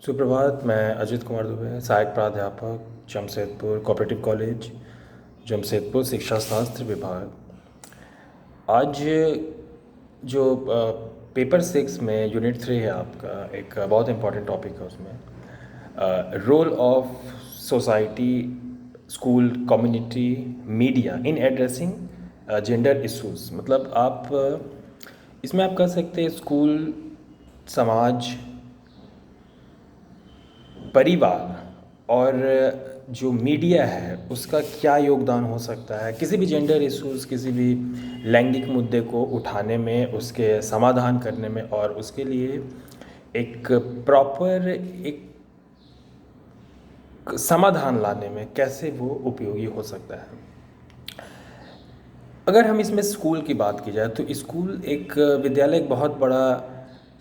सुप्रभात। मैं अजित कुमार दुबे, सहायक प्राध्यापक, जमशेदपुर कोऑपरेटिव कॉलेज, जमशेदपुर, शिक्षा शास्त्र विभाग। आज जो पेपर 6 में यूनिट 3 है आपका, एक बहुत इम्पोर्टेंट टॉपिक है उसमें, role of society, school, community, media in addressing gender issues. मतलब आप इसमें आप कह सकते हैं स्कूल, समाज, परिवार और जो मीडिया है उसका क्या योगदान हो सकता है किसी भी जेंडर इश्यूज़, किसी भी लैंगिक मुद्दे को उठाने में, उसके समाधान करने में और उसके लिए एक प्रॉपर एक समाधान लाने में कैसे वो उपयोगी हो सकता है। अगर हम इसमें स्कूल की बात की जाए तो स्कूल एक विद्यालय एक बहुत बड़ा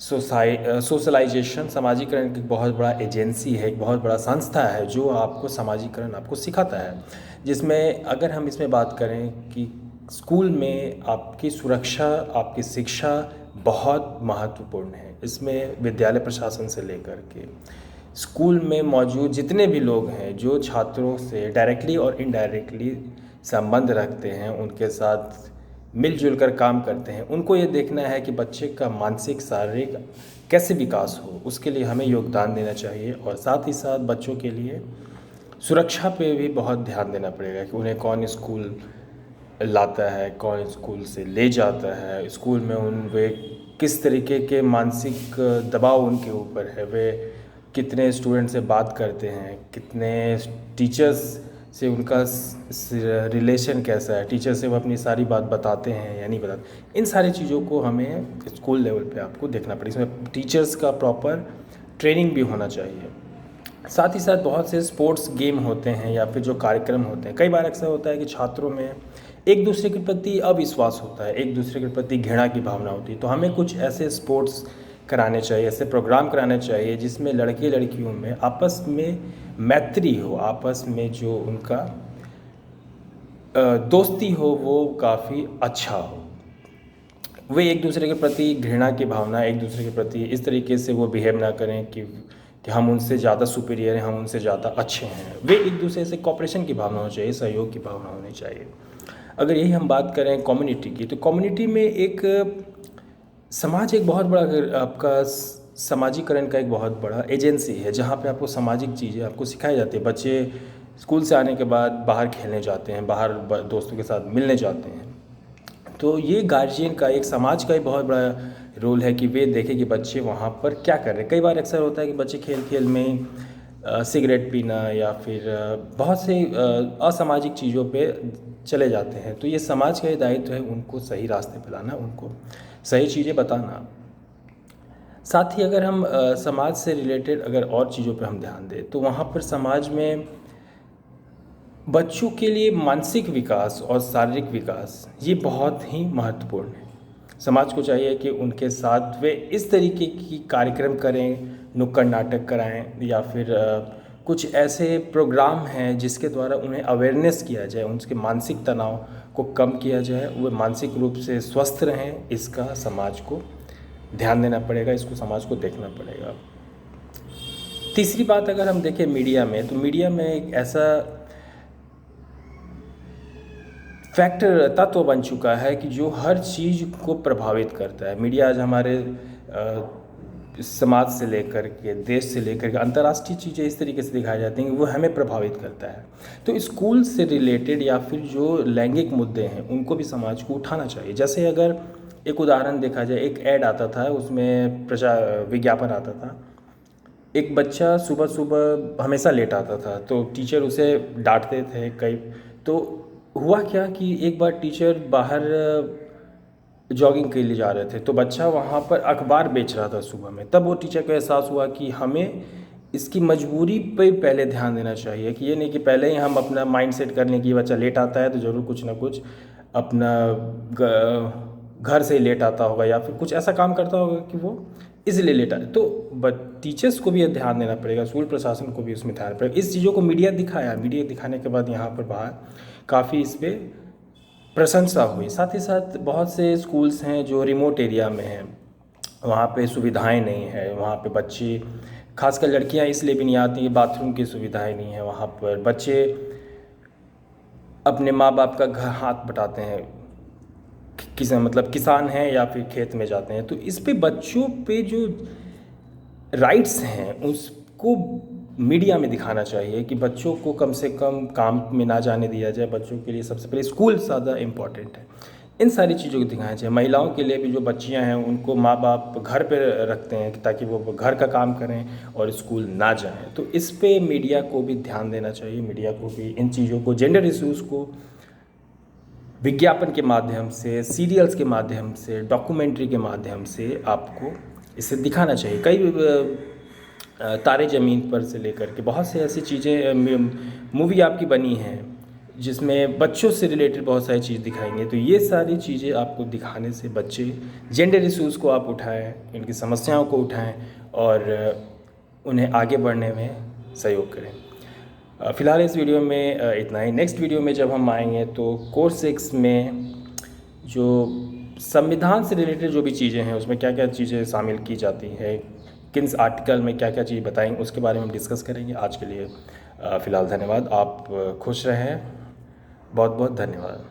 सोशलाइजेशन, सामाजिकरण की बहुत बड़ा एजेंसी है, एक बहुत बड़ा संस्था है जो आपको सामाजिकरण आपको सिखाता है। जिसमें अगर हम इसमें बात करें कि स्कूल में आपकी सुरक्षा, आपकी शिक्षा बहुत महत्वपूर्ण है। इसमें विद्यालय प्रशासन से लेकर के स्कूल में मौजूद जितने भी लोग हैं जो छात्रों से डायरेक्टली और इनडायरेक्टली संबंध रखते हैं, उनके साथ मिलजुल कर काम करते हैं, उनको ये देखना है कि बच्चे का मानसिक, शारीरिक कैसे विकास हो, उसके लिए हमें योगदान देना चाहिए। और साथ ही साथ बच्चों के लिए सुरक्षा पे भी बहुत ध्यान देना पड़ेगा कि उन्हें कौन स्कूल लाता है, कौन स्कूल से ले जाता है, स्कूल में वे किस तरीके के मानसिक दबाव उनके ऊपर है, वे कितने स्टूडेंट से बात करते हैं, कितने टीचर्स से उनका रिलेशन कैसा है, टीचर से वो अपनी सारी बात बताते हैं या नहीं बताते। इन सारी चीज़ों को हमें स्कूल लेवल पे आपको देखना पड़ेगा। इसमें टीचर्स का प्रॉपर ट्रेनिंग भी होना चाहिए। साथ ही साथ बहुत से स्पोर्ट्स गेम होते हैं या फिर जो कार्यक्रम होते हैं, कई बार अक्सर होता है कि छात्रों में एक दूसरे के प्रति अविश्वास होता है, एक दूसरे के प्रति घृणा की भावना होती है। तो हमें कुछ ऐसे स्पोर्ट्स कराने चाहिए, ऐसे प्रोग्राम कराने चाहिए जिसमें लड़के लड़कियों में आपस में मैत्री हो, आपस में जो उनका दोस्ती हो वो काफ़ी अच्छा हो। वे एक दूसरे के प्रति घृणा की भावना, एक दूसरे के प्रति इस तरीके से वो बिहेव ना करें कि हम उनसे ज़्यादा सुपीरियर हैं, हम उनसे ज़्यादा अच्छे हैं। वे एक दूसरे से कॉपरेशन की भावना होनी चाहिए, सहयोग की भावना होनी चाहिए। अगर यही हम बात करें कम्युनिटी की, तो कम्युनिटी में एक समाज एक बहुत बड़ा आपका सामाजिकरण का एक बहुत बड़ा एजेंसी है, जहाँ पे आपको सामाजिक चीज़ें आपको सिखाई जाती है। बच्चे स्कूल से आने के बाद बाहर खेलने जाते हैं, बाहर दोस्तों के साथ मिलने जाते हैं। तो ये गार्जियन का, एक समाज का एक बहुत बड़ा रोल है कि वे देखें कि बच्चे वहाँ पर क्या कर रहे हैं। कई बार अक्सर होता है कि बच्चे खेल खेल में सिगरेट पीना या फिर बहुत से असामाजिक चीज़ों पे चले जाते हैं। तो ये समाज का ही दायित्व है उनको सही रास्ते पे लाना, उनको सही चीज़ें बताना। साथ ही अगर हम समाज से रिलेटेड अगर और चीज़ों पे हम ध्यान दें तो वहाँ पर समाज में बच्चों के लिए मानसिक विकास और शारीरिक विकास ये बहुत ही महत्वपूर्ण है। समाज को चाहिए कि उनके साथ वे इस तरीके की कार्यक्रम करें, नुक्कड़ नाटक कराएं या फिर कुछ ऐसे प्रोग्राम हैं जिसके द्वारा उन्हें अवेयरनेस किया जाए, उनके मानसिक तनाव को कम किया जाए, वे मानसिक रूप से स्वस्थ रहें। इसका समाज को ध्यान देना पड़ेगा, इसको समाज को देखना पड़ेगा। तीसरी बात अगर हम देखें मीडिया में, तो मीडिया में एक ऐसा फैक्टर, तत्व बन चुका है कि जो हर चीज़ को प्रभावित करता है। मीडिया आज हमारे समाज से लेकर के, देश से लेकर के अंतर्राष्ट्रीय चीज़ें इस तरीके से दिखाई जाती हैं कि वो हमें प्रभावित करता है। तो स्कूल से रिलेटेड या फिर जो लैंगिक मुद्दे हैं उनको भी समाज को उठाना चाहिए। जैसे अगर एक उदाहरण देखा जाए, एक ऐड आता था, उसमें विज्ञापन आता था। एक बच्चा सुबह सुबह हमेशा लेट आता था तो टीचर उसे डांटते थे कई। तो हुआ क्या कि एक बार टीचर बाहर जॉगिंग के लिए जा रहे थे तो बच्चा वहाँ पर अखबार बेच रहा था सुबह में। तब वो टीचर को एहसास हुआ कि हमें इसकी मजबूरी पे पहले ध्यान देना चाहिए, कि ये नहीं कि पहले ही हम अपना माइंड सेट कर लें कि बच्चा लेट आता है तो ज़रूर कुछ ना कुछ अपना घर से लेट आता होगा या फिर कुछ ऐसा काम करता होगा कि वो इसलिए लेट आए। तो टीचर्स को भी ये ध्यान देना पड़ेगा, स्कूल प्रशासन को भी उसमें ध्यान पड़ेगा। इस चीज़ों को मीडिया दिखाया, मीडिया दिखाने के बाद यहाँ पर बाहर काफ़ी इस पर प्रशंसा हुई। साथ ही साथ बहुत से स्कूल्स हैं जो रिमोट एरिया में हैं, वहाँ पे सुविधाएं नहीं है, वहाँ पे बच्चे, खासकर लड़कियाँ इसलिए भी नहीं आती कि बाथरूम की सुविधाएं नहीं है वहाँ पर। बच्चे अपने माँ बाप का घर हाथ बटाते हैं, मतलब किसान हैं या फिर खेत में जाते हैं। तो इस पे बच्चों पे जो राइट्स हैं उसको मीडिया में दिखाना चाहिए कि बच्चों को कम से कम काम में ना जाने दिया जाए। बच्चों के लिए सबसे पहले स्कूल ज़्यादा इम्पॉर्टेंट है, इन सारी चीज़ों को दिखाना चाहिए। महिलाओं के लिए भी जो बच्चियां हैं उनको माँ बाप घर पे रखते हैं ताकि वो घर का काम करें और स्कूल ना जाएं। तो इस पे मीडिया को भी ध्यान देना चाहिए। मीडिया को भी इन चीज़ों को, जेंडर इश्यूज़ को विज्ञापन के माध्यम से, सीरियल्स के माध्यम से, डॉक्यूमेंट्री के माध्यम से आपको इसे दिखाना चाहिए। कई तारे ज़मीन पर से लेकर के बहुत से ऐसी चीज़ें मूवी आपकी बनी हैं जिसमें बच्चों से रिलेटेड बहुत सारी चीज़ दिखाएंगे। तो ये सारी चीज़ें आपको दिखाने से बच्चे जेंडर इश्यूज़ को आप उठाएं, इनकी समस्याओं को उठाएं और उन्हें आगे बढ़ने में सहयोग करें। फ़िलहाल इस वीडियो में इतना ही। नेक्स्ट वीडियो में जब हम आएंगे तो कोर्स 6 में जो संविधान से रिलेटेड जो भी चीज़ें हैं उसमें क्या क्या चीज़ें शामिल की जाती है, किन आर्टिकल में क्या क्या चीज़ बताएंगे, उसके बारे में हम डिस्कस करेंगे। आज के लिए फ़िलहाल धन्यवाद। आप खुश रहें। बहुत बहुत धन्यवाद।